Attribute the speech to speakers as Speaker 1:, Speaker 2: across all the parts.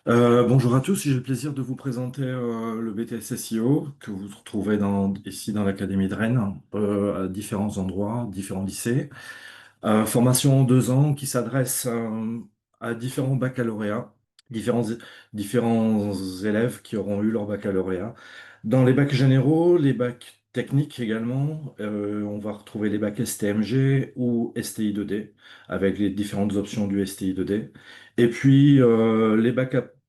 Speaker 1: Bonjour à tous, j'ai le plaisir de vous présenter le BTS SEO que vous retrouvez ici dans l'Académie de Rennes, à différents endroits, différents lycées. Formation en 2 ans qui s'adresse à différents baccalauréats, différents, différents élèves qui auront eu leur baccalauréat. Dans les bacs généraux, les bacs techniques également, on va retrouver les bacs STMG ou STI2D, avec les différentes options du STI2D. Et puis les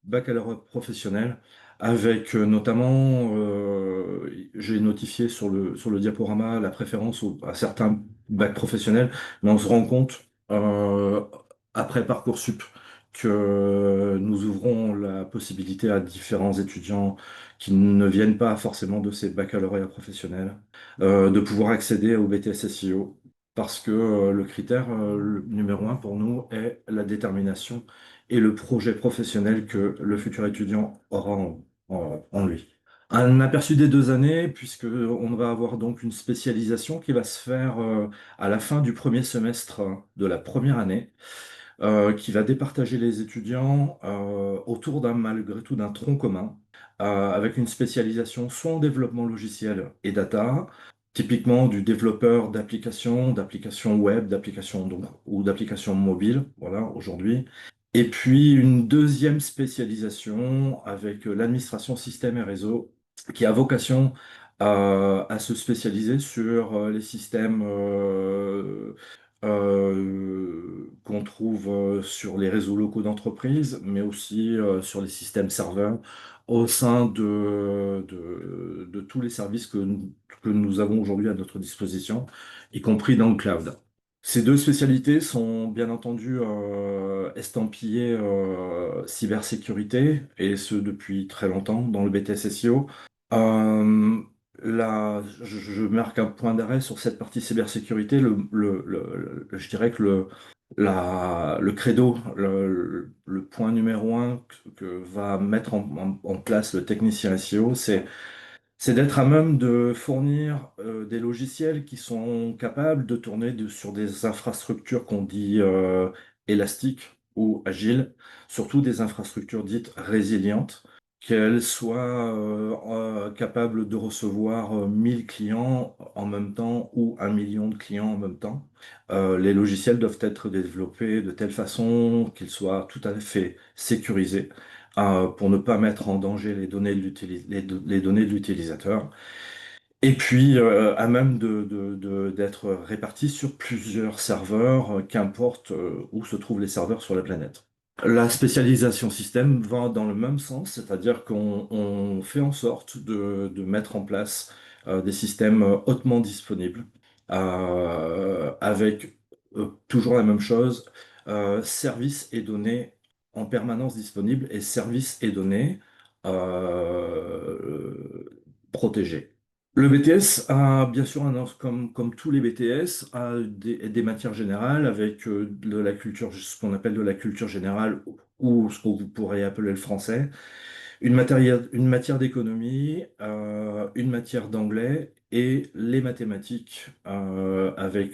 Speaker 1: baccalauréats professionnels, avec notamment, j'ai notifié sur le diaporama la préférence à certains bacs professionnels, mais on se rend compte, après Parcoursup, que nous ouvrons la possibilité à différents étudiants qui ne viennent pas forcément de ces baccalauréats professionnels, de pouvoir accéder au BTS SEO. Parce que le critère le numéro un pour nous est la détermination et le projet professionnel que le futur étudiant aura en lui. Un aperçu des 2 années, puisque on va avoir donc une spécialisation qui va se faire à la fin du premier semestre de la première année, qui va départager les étudiants autour malgré tout d'un tronc commun, avec une spécialisation soit en développement logiciel et data, typiquement du développeur d'applications web, d'applications ou d'applications mobiles, voilà, aujourd'hui. Et puis une deuxième spécialisation avec l'administration système et réseau, qui a vocation à se spécialiser sur les systèmes qu'on trouve sur les réseaux locaux d'entreprise, mais aussi sur les systèmes serveurs au sein de tous les services que nous avons aujourd'hui à notre disposition, y compris dans le cloud. Ces deux spécialités sont bien entendu estampillées cybersécurité, et ce depuis très longtemps dans le BTS SEO. Euh, Là, je marque un point d'arrêt sur cette partie cybersécurité. Je dirais que le credo, le point numéro un que va mettre en place le technicien SEO, c'est d'être à même de fournir des logiciels qui sont capables de tourner sur des infrastructures qu'on dit élastiques ou agiles, surtout des infrastructures dites résilientes, qu'elles soient capables de recevoir 1000 clients en même temps ou 1 million de clients en même temps. Les logiciels doivent être développés de telle façon qu'ils soient tout à fait sécurisés, pour ne pas mettre en danger les données les données de l'utilisateur, et puis à même d'être répartis sur plusieurs serveurs, qu'importe où se trouvent les serveurs sur la planète. La spécialisation système va dans le même sens, c'est-à-dire qu'on fait en sorte de mettre en place des systèmes hautement disponibles, avec toujours la même chose, services et données en permanence disponibles, et services et données protégés. Le BTS a bien sûr comme tous les BTS, a des matières générales avec de la culture, ce qu'on appelle de la culture générale, ou ce que vous pourrez appeler le français, une matière d'économie, une matière d'anglais et les mathématiques, avec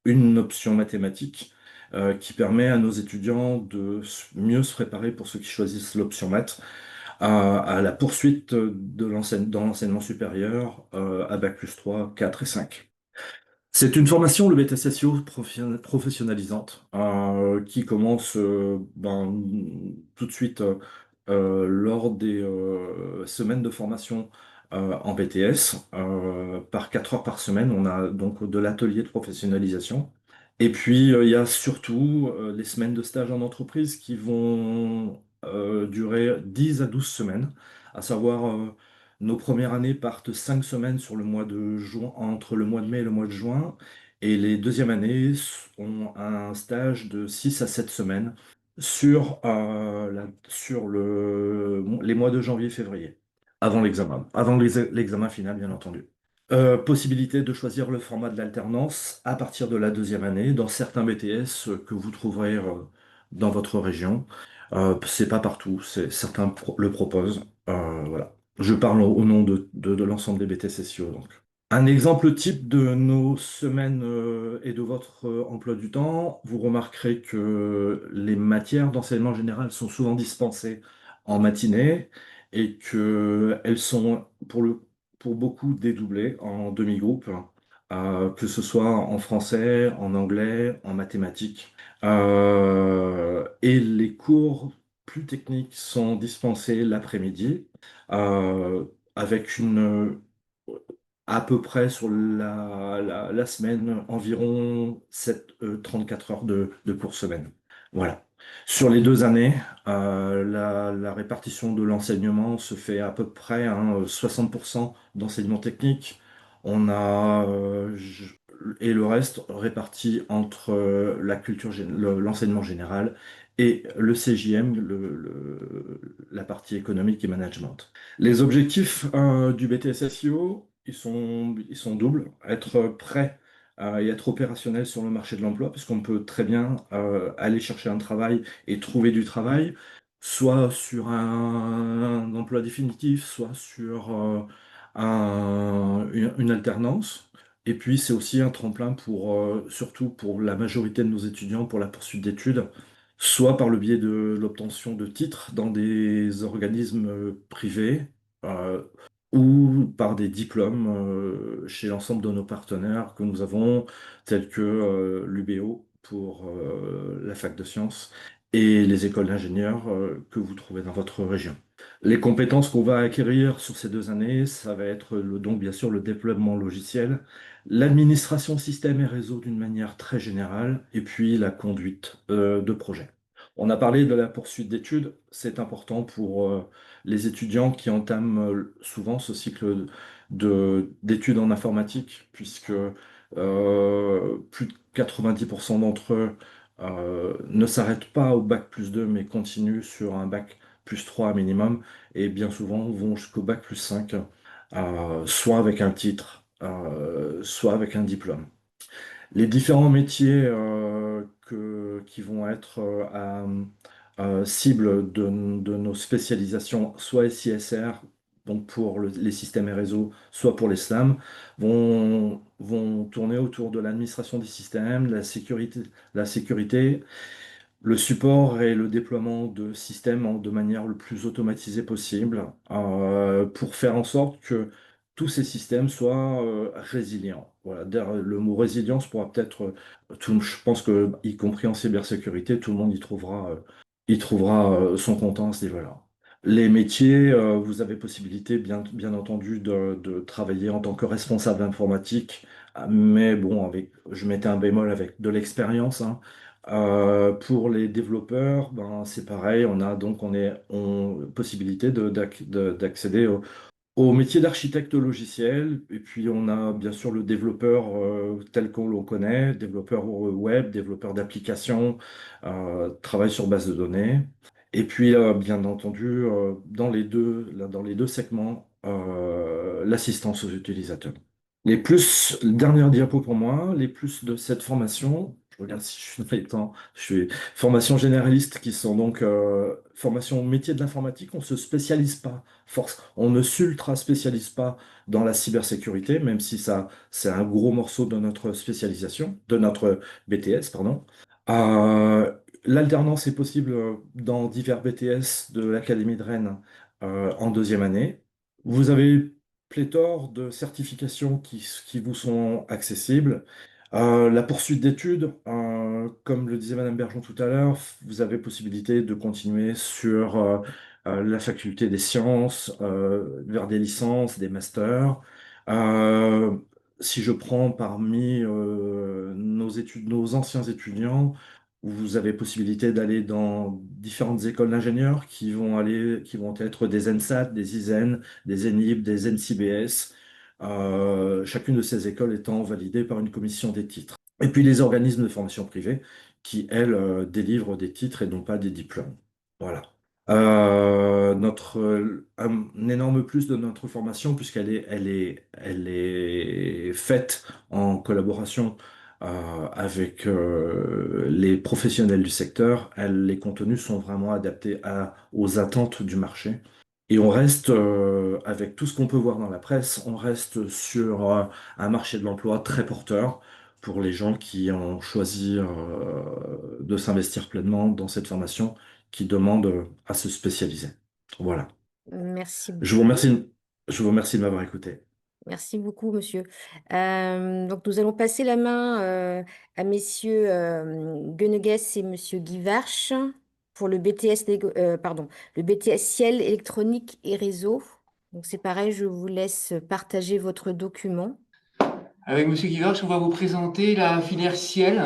Speaker 1: une option mathématique qui permet à nos étudiants de mieux se préparer pour ceux qui choisissent l'option maths à la poursuite dans l'enseignement supérieur à Bac+3, 4 et 5. C'est une formation, le BTS SEO, professionnalisante, qui commence tout de suite lors des semaines de formation en BTS. Par 4 heures par semaine, on a donc de l'atelier de professionnalisation. Et puis, il y a surtout les semaines de stage en entreprise qui vont durer 10 à 12 semaines, à savoir nos premières années partent 5 semaines sur le mois de juin, entre le mois de mai et le mois de juin, et les deuxièmes années ont un stage de 6 à 7 semaines sur les mois de janvier-février, avant l'examen, l'examen final, bien entendu. Possibilité de choisir le format de l'alternance à partir de la deuxième année dans certains BTS que vous trouverez dans votre région. C'est pas partout, certains le proposent. Voilà. Je parle au nom de l'ensemble des BTS SEO, donc. Un exemple type de nos semaines et de votre emploi du temps, vous remarquerez que les matières d'enseignement général sont souvent dispensées en matinée et qu'elles sont pour beaucoup dédoublées en demi-groupe, que ce soit en français, en anglais, en mathématiques. Et les cours plus techniques sont dispensés l'après-midi, euh, avec à peu près sur la semaine, environ 34 heures de cours semaine. Voilà. Sur les 2 années, la répartition de l'enseignement se fait à peu près, hein, 60% d'enseignement technique. On a, et le reste réparti entre la l'enseignement général et le CJM, la partie économique et management. Les objectifs du BTS SEO, ils sont doubles. Être prêt et être opérationnel sur le marché de l'emploi, puisqu'on peut très bien aller chercher un travail et trouver du travail, soit sur un emploi définitif, soit sur une alternance. Et puis, c'est aussi un tremplin surtout pour la majorité de nos étudiants, pour la poursuite d'études, soit par le biais de l'obtention de titres dans des organismes privés, euh, ou par des diplômes chez l'ensemble de nos partenaires que nous avons, tels que l'UBO pour la fac de sciences et les écoles d'ingénieurs que vous trouvez dans votre région. Les compétences qu'on va acquérir sur ces 2 années, ça va être donc bien sûr le déploiement logiciel, l'administration système et réseau d'une manière très générale, et puis la conduite de projet. On a parlé de la poursuite d'études, c'est important pour les étudiants qui entament souvent ce cycle d'études en informatique, puisque plus de 90% d'entre eux ne s'arrêtent pas au bac+2, mais continuent sur un bac+3 minimum, et bien souvent vont jusqu'au bac+5, soit avec un titre, soit avec un diplôme. Les différents métiers qui vont être cible de nos spécialisations, soit SISR, donc pour les systèmes et réseaux, soit pour les SLAM, vont tourner autour de l'administration des systèmes, la sécurité, le support et le déploiement de systèmes de manière le plus automatisée possible, pour faire en sorte que tous ces systèmes soient résilients. Voilà. D'ailleurs, le mot résilience pourra peut-être, je pense que, y compris en cybersécurité, tout le monde y trouvera son compte à ce niveau-là. Les métiers, vous avez possibilité, bien entendu, de travailler en tant que responsable informatique, mais bon, je mettais un bémol avec de l'expérience, hein. Pour les développeurs, ben, c'est pareil, possibilité d'accéder au métier d'architecte logiciel, et puis on a bien sûr le développeur tel qu'on le connaît, développeur web, développeur d'applications, travail sur base de données, et puis bien entendu dans les deux segments, l'assistance aux utilisateurs. Dernière diapo pour moi, les plus de cette formation, je regarde si je suis dans les temps, je suis formation généraliste qui sont donc formation métier de l'informatique, on se spécialise pas, on ne s'ultra spécialise pas dans la cybersécurité, même si ça c'est un gros morceau de notre spécialisation, de notre BTS, pardon. Euh, L'alternance est possible dans divers BTS de l'Académie de Rennes en 2e année. Vous avez pléthore de certifications qui vous sont accessibles. La poursuite d'études, comme le disait Madame Bergeon tout à l'heure, vous avez possibilité de continuer sur la faculté des sciences, vers des licences, des masters. Euh, Si je prends parmi nos anciens étudiants, vous avez possibilité d'aller dans différentes écoles d'ingénieurs qui vont être des ENSAT, des ISEN, des ENIB, des NCBS, chacune de ces écoles étant validée par une commission des titres. Et puis les organismes de formation privée qui, elles, délivrent des titres et non pas des diplômes. Voilà. Un énorme plus de notre formation, puisqu'elle est faite en collaboration avec les professionnels du secteur. Les contenus sont vraiment adaptés aux attentes du marché. Et on reste, avec tout ce qu'on peut voir dans la presse, on reste sur un marché de l'emploi très porteur pour les gens qui ont choisi de s'investir pleinement dans cette formation qui demande à se spécialiser. Voilà.
Speaker 2: Merci
Speaker 1: Je vous
Speaker 2: beaucoup.
Speaker 1: remercie, je vous remercie de m'avoir écouté.
Speaker 2: Merci beaucoup, monsieur. Donc, nous allons passer la main à messieurs Gueneguès et monsieur Guy Varche pour le BTS, pardon, le BTS Ciel, électronique et réseau. Donc, c'est pareil, je vous laisse partager votre document.
Speaker 3: Avec Monsieur Guivarch, on va vous présenter la filière Ciel,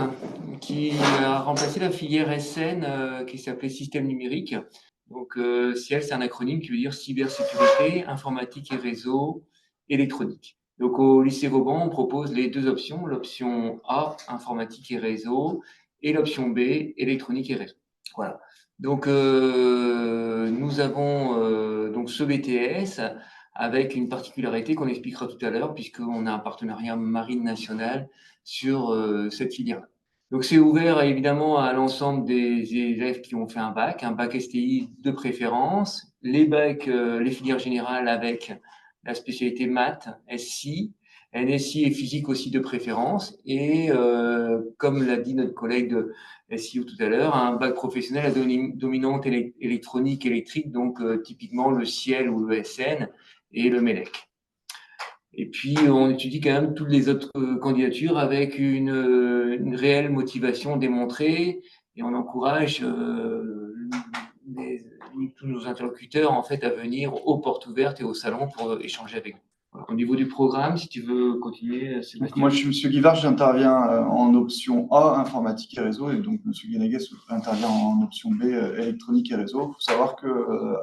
Speaker 3: qui a remplacé la filière SN qui s'appelait Système numérique. Donc Ciel, c'est un acronyme qui veut dire cybersécurité, informatique et réseau, électronique. Donc au lycée Vauban, on propose les deux options, l'option A, informatique et réseau, et l'option B, électronique et réseau. Voilà. Donc nous avons donc ce BTS avec une particularité qu'on expliquera tout à l'heure, puisqu'on a un partenariat Marine nationale sur cette filière. Donc c'est ouvert évidemment à l'ensemble des élèves qui ont fait un bac STI de préférence, les bacs, les filières générales avec la spécialité maths, SI, NSI et physique aussi de préférence, et comme l'a dit notre collègue de SIO tout à l'heure, un bac professionnel à dominante électronique, électrique, donc typiquement le ciel ou le SN, et le MEDEC. Et puis, on étudie quand même toutes les autres candidatures avec une réelle motivation démontrée et on encourage tous nos interlocuteurs en fait à venir aux portes ouvertes et au salon pour échanger avec nous. Voilà. Au niveau du programme, si tu veux continuer,
Speaker 4: Donc,
Speaker 3: Sébastien.
Speaker 4: moi, je suis Monsieur Guivard, j'interviens en option A, informatique et réseau, et donc Monsieur Guénéguez intervient en option B, électronique et réseau. Il faut savoir que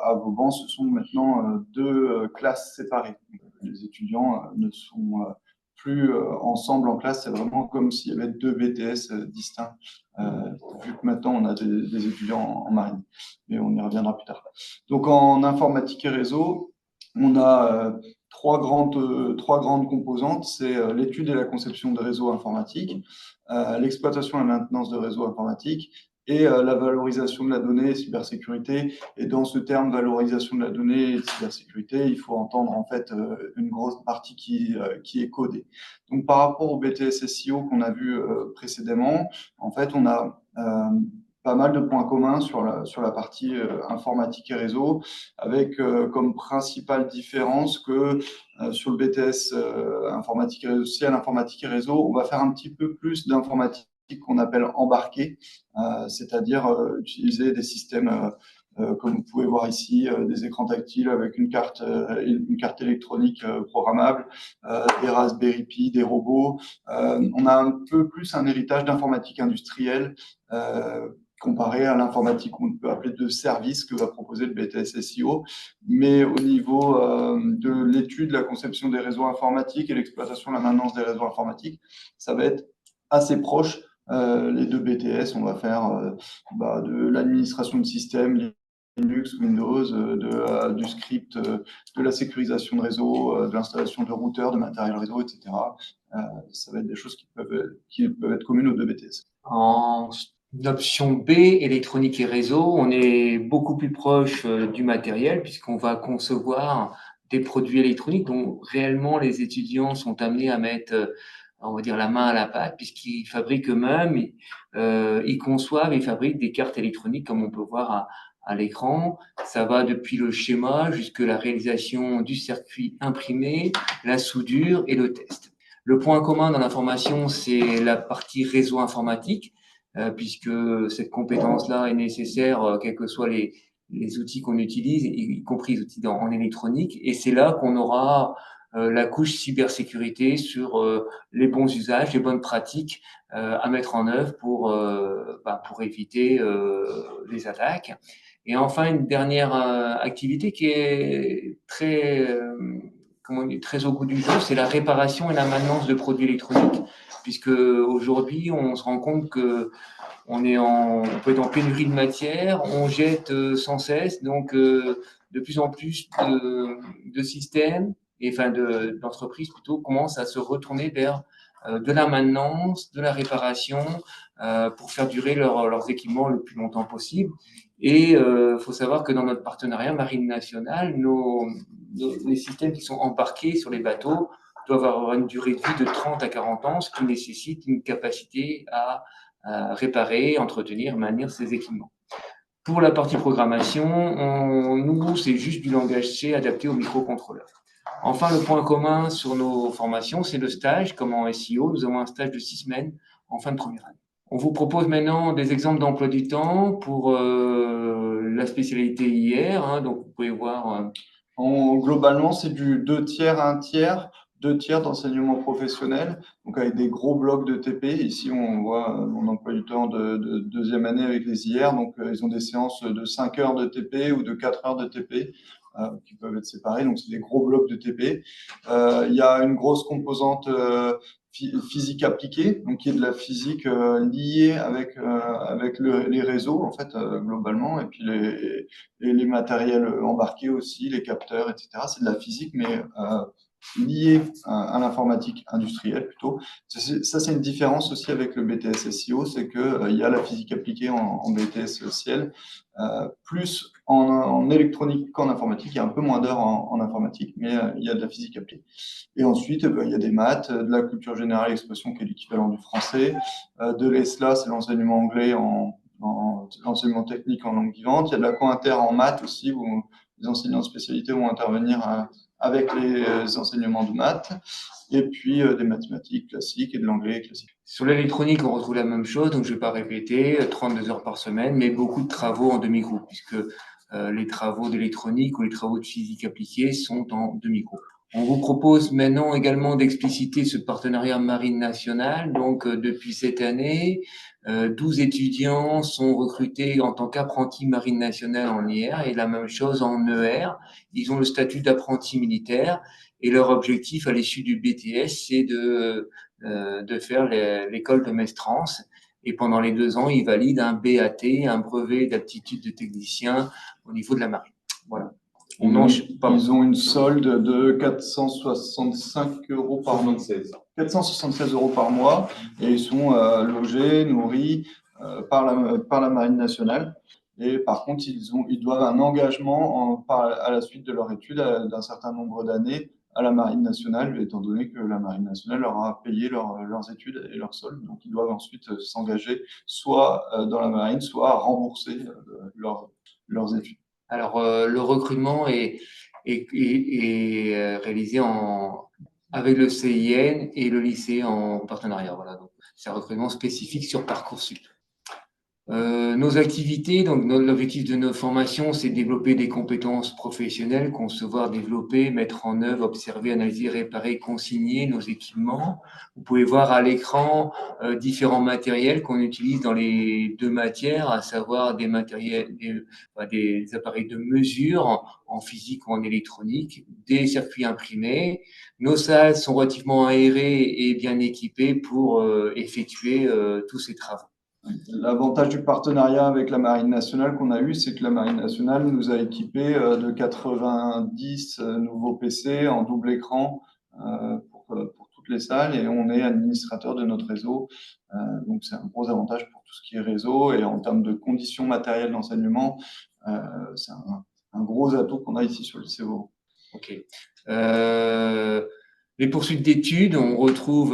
Speaker 4: à Vauban, ce sont maintenant deux classes séparées. Les étudiants ne sont plus ensemble en classe, c'est vraiment comme s'il y avait deux BTS distincts, vu que maintenant on a des étudiants en marine. Mais on y reviendra plus tard. Donc en informatique et réseau, on a trois grandes composantes, c'est l'étude et la conception de réseaux informatiques, l'exploitation et la maintenance de réseaux informatiques et la valorisation de la donnée et cybersécurité. Et dans ce terme valorisation de la donnée et cybersécurité, il faut entendre en fait une grosse partie qui est codée. Donc par rapport au BTS SEO qu'on a vu précédemment, en fait on a pas mal de points communs sur la partie informatique et réseau, avec comme principale différence que sur le BTS informatique et réseau, social, informatique et réseau, on va faire un petit peu plus d'informatique qu'on appelle embarquée, c'est-à-dire utiliser des systèmes comme vous pouvez voir ici, des écrans tactiles avec une carte électronique programmable, des Raspberry Pi, des robots. On a un peu plus un héritage d'informatique industrielle comparé à l'informatique qu'on peut appeler de service que va proposer le BTS SEO. Mais au niveau de l'étude, la conception des réseaux informatiques et l'exploitation, la maintenance des réseaux informatiques, ça va être assez proche. Les deux BTS, on va faire de l'administration de système, Linux, Windows, du script, de la sécurisation de réseau, de l'installation de routeurs, de matériel réseau, etc. Ça va être des choses qui peuvent être communes aux deux BTS.
Speaker 3: En option B, électronique et réseau, on est beaucoup plus proche du matériel puisqu'on va concevoir des produits électroniques dont réellement les étudiants sont amenés à mettre, on va dire, la main à la pâte puisqu'ils fabriquent eux-mêmes, ils conçoivent et fabriquent des cartes électroniques comme on peut voir à l'écran. Ça va depuis le schéma jusqu'à la réalisation du circuit imprimé, la soudure et le test. Le point commun dans l'information, c'est la partie réseau informatique, puisque cette compétence-là est nécessaire, quels que soient les outils qu'on utilise, y compris les outils en électronique. Et c'est là qu'on aura la couche cybersécurité sur les bons usages, les bonnes pratiques à mettre en œuvre pour éviter les attaques. Et enfin, une dernière activité qui est très au goût du jour, c'est la réparation et la maintenance de produits électroniques, puisque aujourd'hui, on se rend compte que on peut être en pénurie de matière, on jette sans cesse, donc de plus en plus de systèmes, et enfin d'entreprises plutôt, commencent à se retourner vers de la maintenance, de la réparation, pour faire durer leurs équipements le plus longtemps possible. Et il faut savoir que dans notre partenariat Marine nationale, les systèmes qui sont embarqués sur les bateaux doivent avoir une durée de vie de 30 à 40 ans, ce qui nécessite une capacité à réparer, entretenir, maintenir ces équipements. Pour la partie programmation, nous, c'est juste du langage C adapté au microcontrôleur. Enfin, le point commun sur nos formations, c'est le stage. Comme en SEO, nous avons un stage de 6 semaines en fin de première année. On vous propose maintenant des exemples d'emploi du temps pour la spécialité IR. Hein, donc, vous pouvez voir.
Speaker 4: Globalement, c'est du 2 tiers, 1 tiers, 2 tiers d'enseignement professionnel, donc avec des gros blocs de TP. Ici, on voit mon emploi du temps de deuxième année avec les IR. Donc, ils ont des séances de 5 heures de TP ou de 4 heures de TP qui peuvent être séparées. Donc, c'est des gros blocs de TP. Il y a une grosse composante physique appliquée, donc qui est de la physique liée avec les réseaux, en fait, globalement, et puis les matériels embarqués aussi, les capteurs, etc. C'est de la physique, mais liée à l'informatique industrielle plutôt. Ça, c'est une différence aussi avec le BTS SEO, c'est qu'il y a la physique appliquée en BTS ciel, plus en électronique qu'en informatique. Il y a un peu moins d'heures en informatique, mais il y a de la physique appliquée. Et ensuite, il y a des maths, de la culture générale expression qui est l'équivalent du français, de l'ESLA, c'est l'enseignement anglais en l'enseignement technique en langue vivante. Il y a de la co-inter en maths aussi, où les enseignants de spécialité vont intervenir avec les enseignements de maths, et puis des mathématiques classiques et de l'anglais classique.
Speaker 3: Sur l'électronique, on retrouve la même chose, donc je ne vais pas répéter, 32 heures par semaine, mais beaucoup de travaux en demi-groupe, puisque les travaux d'électronique ou les travaux de physique appliquée sont en demi-groupe. On vous propose maintenant également d'expliciter ce partenariat marine nationale. Donc, depuis cette année, 12 étudiants sont recrutés en tant qu'apprentis marine nationale en IR et la même chose en ER. Ils ont le statut d'apprenti militaire et leur objectif à l'issue du BTS, c'est de faire l'école de Mestrance. Et pendant les 2 ans, ils valident un BAT, un brevet d'aptitude de technicien au niveau de la marine. Voilà.
Speaker 4: Ils ont une solde de 465 € par mois. 476 € par mois, et ils sont logés, nourris par la Marine nationale. Et par contre, ils doivent un engagement à la suite de leur étude d'un certain nombre d'années à la Marine nationale, étant donné que la Marine nationale leur a payé leurs études et leur solde. Donc, ils doivent ensuite s'engager soit dans la Marine, soit rembourser leurs études.
Speaker 3: Alors, le recrutement est réalisé avec le CIN et le lycée en partenariat. Voilà, donc c'est un recrutement spécifique sur Parcoursup. Nos activités, donc l'objectif de nos formations, c'est développer des compétences professionnelles, concevoir, développer, mettre en œuvre, observer, analyser, réparer, consigner nos équipements. Vous pouvez voir à l'écran différents matériels qu'on utilise dans les 2 matières, à savoir des matériels, des appareils de mesure en physique ou en électronique, des circuits imprimés. Nos salles sont relativement aérées et bien équipées pour effectuer tous ces travaux.
Speaker 4: L'avantage du partenariat avec la Marine nationale qu'on a eu, c'est que la Marine nationale nous a équipés de 90 nouveaux PC en double écran pour toutes les salles, et on est administrateur de notre réseau. Donc, c'est un gros avantage pour tout ce qui est réseau, et en termes de conditions matérielles d'enseignement, c'est un gros atout qu'on a ici sur le CO.
Speaker 3: Ok. Les poursuites d'études, on retrouve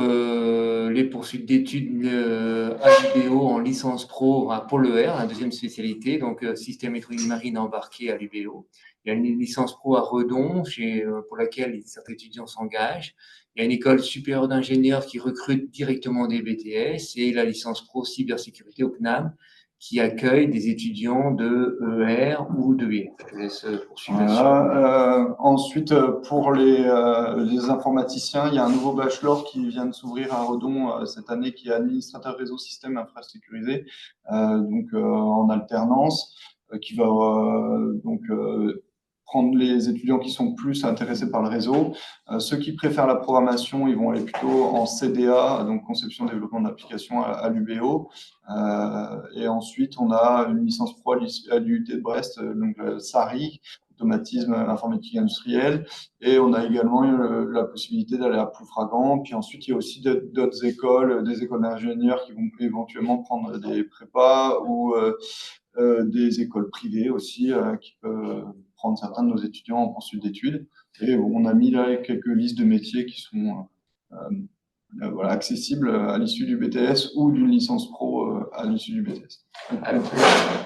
Speaker 3: les poursuites d'études à l'UBO en licence pro pour l'ER, la deuxième spécialité, donc système électronique marine embarqué à l'UBO. Il y a une licence pro à Redon, pour laquelle certains étudiants s'engagent. Il y a une école supérieure d'ingénieurs qui recrute directement des BTS et la licence pro cybersécurité au CNAM, qui accueille des étudiants de ER ou de IR. Je laisse poursuivre
Speaker 4: là-dessus. Ensuite, pour les informaticiens, il y a un nouveau bachelor qui vient de s'ouvrir à Redon cette année, qui est administrateur réseau système infrasécurisé, donc en alternance, qui va prendre les étudiants qui sont plus intéressés par le réseau. Ceux qui préfèrent la programmation, ils vont aller plutôt en CDA, donc conception développement d'applications à l'UBO. Et ensuite, on a une licence pro à l'UT de Brest, donc SARI, automatisme informatique industrielle. Et on a également la possibilité d'aller à Ploufragan. Puis ensuite, il y a aussi d'autres écoles, des écoles d'ingénieurs qui vont éventuellement prendre des prépas ou des écoles privées aussi qui peuvent prendre certains de nos étudiants en poursuite d'études. Et on a mis là quelques listes de métiers qui sont voilà, accessible à l'issue du BTS ou d'une licence pro à l'issue du BTS.
Speaker 3: Alors,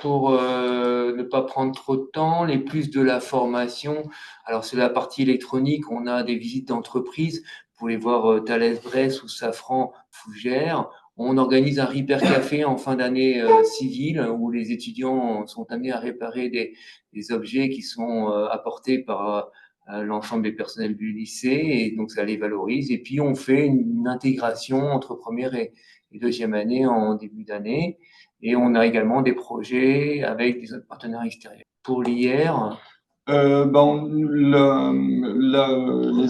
Speaker 3: pour ne pas prendre trop de temps, les plus de la formation, alors c'est la partie électronique, on a des visites d'entreprise, vous pouvez voir Thales Bresse ou Safran Fougères. On organise un Repair Café en fin d'année civile où les étudiants sont amenés à réparer des objets qui sont apportés par l'ensemble des personnels du lycée et donc ça les valorise. Et puis on fait une intégration entre première et deuxième année en début d'année. Et on a également des projets avec des autres partenaires extérieurs. Pour l'IR,
Speaker 4: Les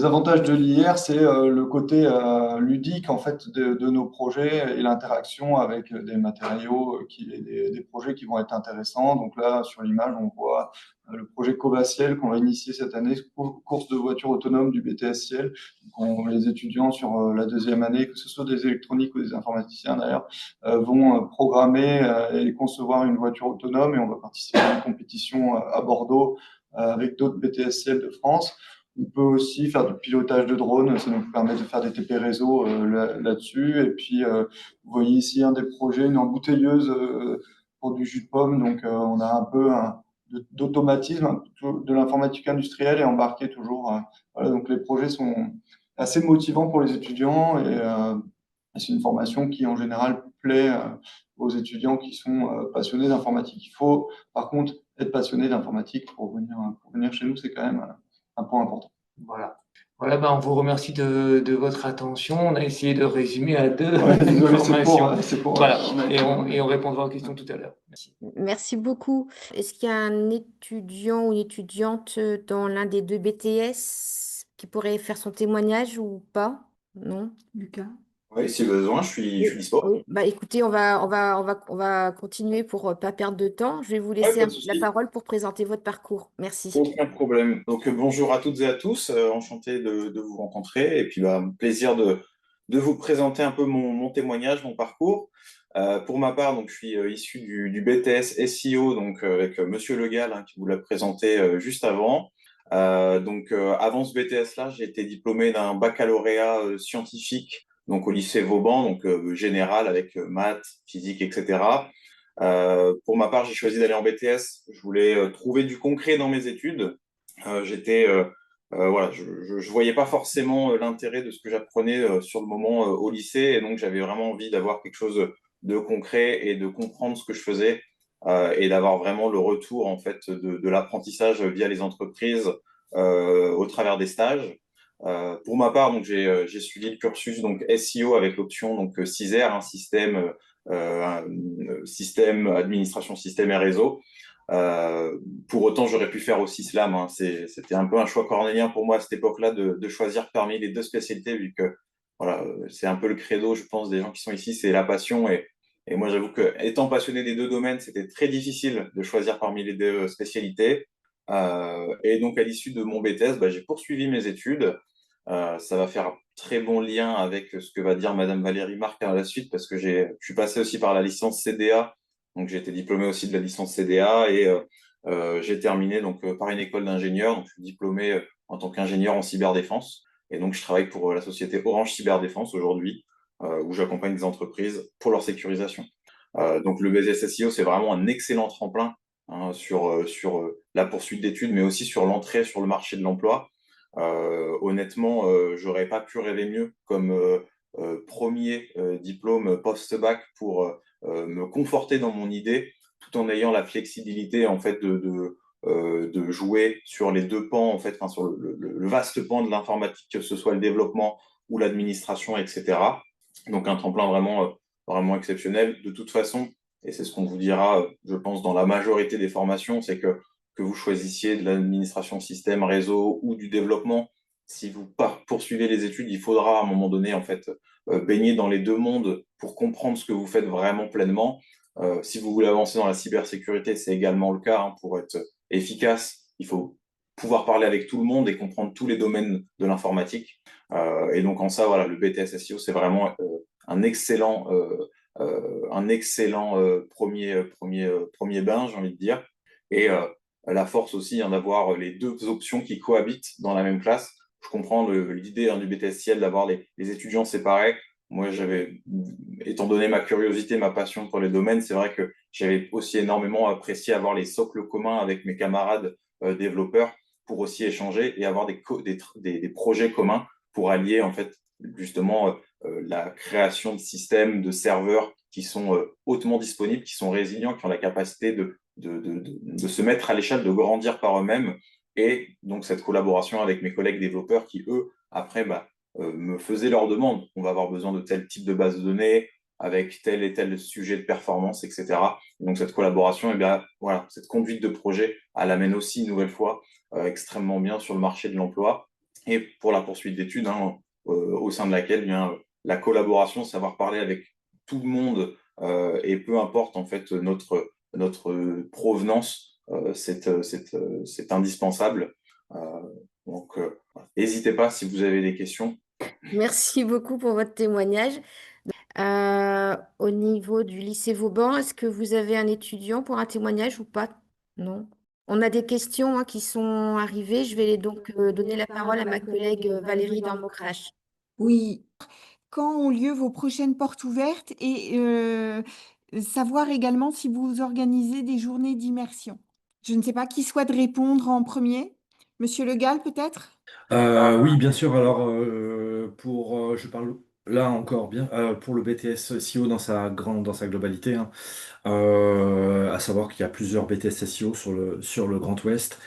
Speaker 4: avantages de l'IR, c'est le côté ludique en fait de nos projets et l'interaction avec des matériaux, des projets qui vont être intéressants. Donc là, sur l'image, on voit le projet Covaciel qu'on va initier cette année, course de voitures autonomes du BTS Ciel. Donc les étudiants sur la deuxième année, que ce soit des électroniques ou des informaticiens d'ailleurs, vont programmer et concevoir une voiture autonome et on va participer à une compétition à Bordeaux avec d'autres BTSCL de France. On peut aussi faire du pilotage de drones, ça nous permet de faire des TP réseau là-dessus. Et puis, vous voyez ici un des projets, une embouteilleuse pour du jus de pomme. Donc, on a un peu d'automatisme, de l'informatique industrielle et embarqué toujours. Voilà, donc, les projets sont assez motivants pour les étudiants et c'est une formation qui, en général, plaît aux étudiants qui sont passionnés d'informatique. Il faut, par contre, être passionné d'informatique pour venir chez nous, c'est quand même un point important.
Speaker 3: voilà. Voilà, ben on vous remercie de votre attention. On a essayé de résumer à deux
Speaker 4: Désolé,
Speaker 3: informations. Voilà,
Speaker 4: on
Speaker 3: et on répondra aux questions tout à l'heure. Merci.
Speaker 2: Merci beaucoup. Est-ce qu'il y a un étudiant ou une étudiante dans l'un des deux BTS qui pourrait faire son témoignage ou pas? Non?
Speaker 5: Lucas.
Speaker 6: Oui, si besoin, je suis dispo.
Speaker 2: Oui. Bah, écoutez, on va continuer pour pas perdre de temps. Je vais vous
Speaker 6: Ouais,
Speaker 2: laisser
Speaker 6: pas de
Speaker 2: la
Speaker 6: souci.
Speaker 2: parole pour présenter votre parcours. Merci.
Speaker 6: Aucun problème. Donc, bonjour à toutes et à tous. Enchanté de vous rencontrer. Et puis, plaisir de vous présenter un peu mon témoignage, mon parcours. Pour ma part, donc, je suis issu du BTS SEO, donc, avec Monsieur Legal, hein, qui vous l'a présenté juste avant. Avant ce BTS-là, j'ai été diplômé d'un baccalauréat scientifique, donc au lycée Vauban, donc général avec maths, physique, etc. Pour ma part, j'ai choisi d'aller en BTS. Je voulais trouver du concret dans mes études. Voilà, je voyais pas forcément l'intérêt de ce que j'apprenais sur le moment au lycée, et donc j'avais vraiment envie d'avoir quelque chose de concret et de comprendre ce que je faisais et d'avoir vraiment le retour en fait de l'apprentissage via les entreprises au travers des stages. Pour ma part, donc j'ai suivi le cursus donc SEO avec l'option donc CISR, un système administration système et réseau. Pour autant, j'aurais pu faire aussi SLAM. Hein. C'était un peu un choix cornélien pour moi à cette époque-là de choisir parmi les deux spécialités, vu que voilà, c'est un peu le credo, je pense, des gens qui sont ici, c'est la passion. Et moi, j'avoue que étant passionné des deux domaines, c'était très difficile de choisir parmi les deux spécialités. Et donc, à l'issue de mon BTS, j'ai poursuivi mes études. Ça va faire un très bon lien avec ce que va dire Madame Valérie Marc à la suite, parce que je suis passé aussi par la licence CDA. Donc, j'ai été diplômé aussi de la licence CDA et j'ai terminé donc, par une école d'ingénieur. Donc, je suis diplômé en tant qu'ingénieur en cyberdéfense. Et donc, je travaille pour la société Orange Cyberdéfense aujourd'hui, où j'accompagne des entreprises pour leur sécurisation. Donc, le BTS SEO, c'est vraiment un excellent tremplin hein, sur la poursuite d'études, mais aussi sur l'entrée sur le marché de l'emploi. Honnêtement, j'aurais pas pu rêver mieux comme premier diplôme post-bac pour me conforter dans mon idée, tout en ayant la flexibilité en fait de jouer sur les deux pans en fait, enfin, sur le vaste pan de l'informatique, que ce soit le développement ou l'administration, etc. Donc un tremplin vraiment exceptionnel. De toute façon, et c'est ce qu'on vous dira, je pense, dans la majorité des formations, c'est que vous choisissiez de l'administration système, réseau ou du développement, si vous poursuivez les études, il faudra à un moment donné en fait baigner dans les deux mondes pour comprendre ce que vous faites vraiment pleinement. Si vous voulez avancer dans la cybersécurité, c'est également le cas. Hein, pour être efficace, il faut pouvoir parler avec tout le monde et comprendre tous les domaines de l'informatique. Et donc en ça, voilà, le BTS SEO, c'est vraiment un excellent premier bain, j'ai envie de dire. Et la force aussi hein, d'avoir les deux options qui cohabitent dans la même classe. Je comprends l'idée hein, du BTS Ciel d'avoir les étudiants séparés. moi, étant donné ma curiosité, ma passion pour les domaines, c'est vrai que j'avais aussi énormément apprécié avoir les socles communs avec mes camarades développeurs pour aussi échanger et avoir des projets communs pour allier, en fait, justement, la création de systèmes, de serveurs qui sont hautement disponibles, qui sont résilients, qui ont la capacité de se mettre à l'échelle, de grandir par eux-mêmes. Et donc, cette collaboration avec mes collègues développeurs qui, eux, après, me faisaient leurs demandes. On va avoir besoin de tel type de base de données avec tel et tel sujet de performance, etc. Donc, cette collaboration, et bien, voilà, cette conduite de projet, elle amène aussi, une nouvelle fois, extrêmement bien sur le marché de l'emploi et pour la poursuite d'études, hein, au sein de laquelle bien, la collaboration, savoir parler avec tout le monde et peu importe en fait notre provenance, c'est indispensable. Euh, donc, n'hésitez pas si vous avez des questions.
Speaker 2: Merci beaucoup pour votre témoignage. Au niveau du lycée Vauban, est-ce que vous avez un étudiant pour un témoignage ou pas? Non. On a des questions hein, qui sont arrivées. Je vais donc donner la parole à ma collègue Valérie Darmocrache.
Speaker 5: Oui. Quand ont lieu vos prochaines portes ouvertes et savoir également si vous organisez des journées d'immersion. Je ne sais pas qui souhaite répondre en premier. Monsieur Le Gall, peut-être?
Speaker 1: Oui, bien sûr. Alors, je parle là encore bien pour le BTS SEO dans sa globalité, hein. À savoir qu'il y a plusieurs BTS SEO sur le Grand Ouest.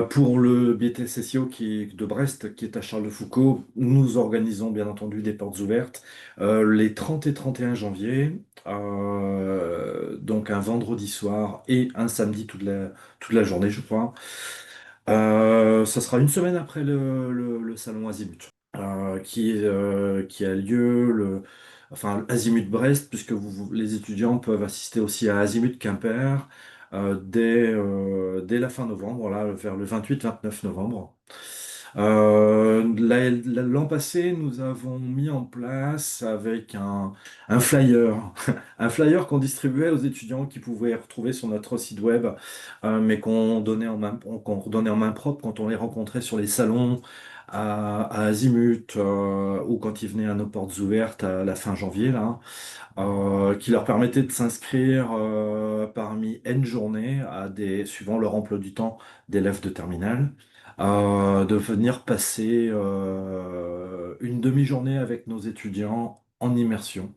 Speaker 1: Pour le BTS SEO qui est de Brest, qui est à Charles-de-Foucauld, nous organisons bien entendu des portes ouvertes les 30 et 31 janvier, donc un vendredi soir et un samedi toute la journée, je crois. Ça sera une semaine après le salon Azimut, qui a lieu enfin Azimut Brest, puisque les étudiants peuvent assister aussi à Azimut Quimper dès la fin novembre, là, vers le 28-29 novembre. L'an passé, nous avons mis en place avec un flyer, un flyer qu'on distribuait aux étudiants qui pouvaient retrouver sur notre site web, mais qu'on donnait en main propre quand on les rencontrait sur les salons à Azimut ou quand ils venaient à nos portes ouvertes à la fin janvier, là, qui leur permettait de s'inscrire parmi N journées suivant leur emploi du temps d'élèves de terminale, de venir passer une demi-journée avec nos étudiants en immersion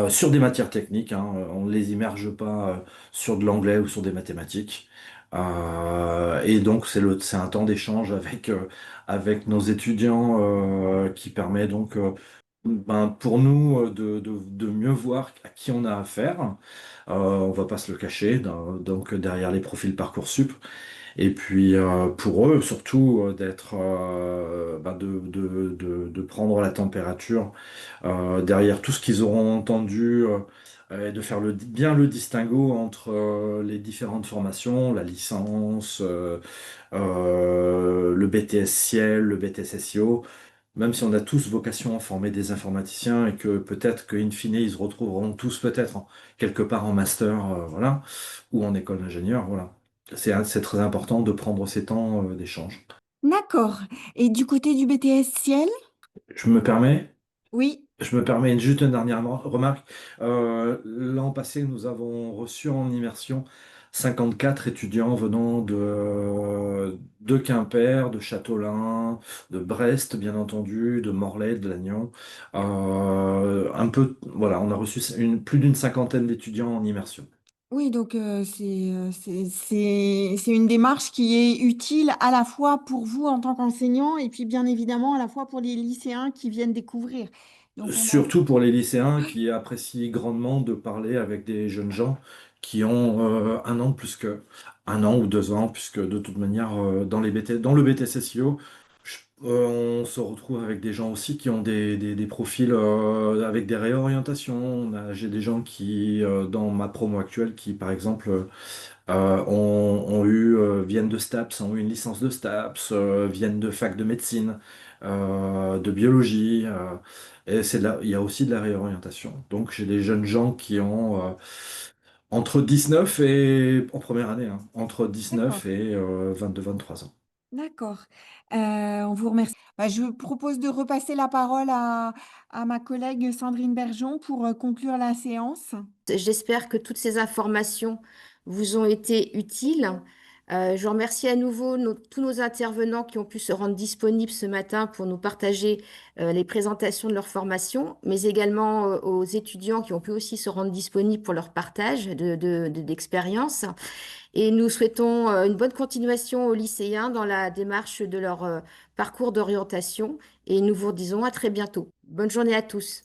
Speaker 1: sur des matières techniques, hein. On ne les immerge pas sur de l'anglais ou sur des mathématiques. Et donc, c'est un temps d'échange avec nos étudiants qui permet donc pour nous de mieux voir à qui on a affaire. On va pas se le cacher, donc derrière les profils Parcoursup. Et puis pour eux, surtout, de prendre la température derrière tout ce qu'ils auront entendu et de faire bien le distinguo entre les différentes formations, la licence, le BTS Ciel, le BTS SEO, même si on a tous vocation à former des informaticiens et que peut-être qu'in fine, ils se retrouveront tous peut-être quelque part en master, voilà, ou en école d'ingénieur, voilà. C'est très important de prendre ces temps d'échange.
Speaker 5: D'accord. Et du côté du BTS Ciel?
Speaker 1: Je me permets,
Speaker 5: Oui.
Speaker 1: juste une dernière remarque. L'an passé, nous avons reçu en immersion 54 étudiants venant de Quimper, de Châteaulin, de Brest, bien entendu, de Morlaix, de Lannion. Voilà, on a reçu plus d'une cinquantaine d'étudiants en immersion.
Speaker 5: Oui, donc c'est une démarche qui est utile à la fois pour vous en tant qu'enseignant et puis bien évidemment à la fois pour les lycéens qui viennent découvrir. Donc on a...
Speaker 1: Surtout pour les lycéens qui apprécient grandement de parler avec des jeunes gens qui ont un an ou 2 ans, puisque de toute manière, dans le BTS SEO, on se retrouve avec des gens aussi qui ont des profils avec des réorientations. J'ai des gens dans ma promo actuelle, qui, par exemple, viennent de STAPS, ont eu une licence de STAPS, viennent de fac de médecine, de biologie, et il y a aussi de la réorientation. Donc j'ai des jeunes gens qui ont entre 19 et, en première année, hein, entre
Speaker 5: D'accord.
Speaker 1: 19 et 22-23 ans.
Speaker 5: D'accord. On vous remercie. Bah, je propose de repasser la parole à ma collègue Sandrine Bergeon pour conclure la séance.
Speaker 2: J'espère que toutes ces informations vous ont été utiles. Je remercie à nouveau tous nos intervenants qui ont pu se rendre disponibles ce matin pour nous partager les présentations de leur formation, mais également aux étudiants qui ont pu aussi se rendre disponibles pour leur partage d'expérience. Et nous souhaitons une bonne continuation aux lycéens dans la démarche de leur parcours d'orientation et nous vous disons à très bientôt. Bonne journée à tous.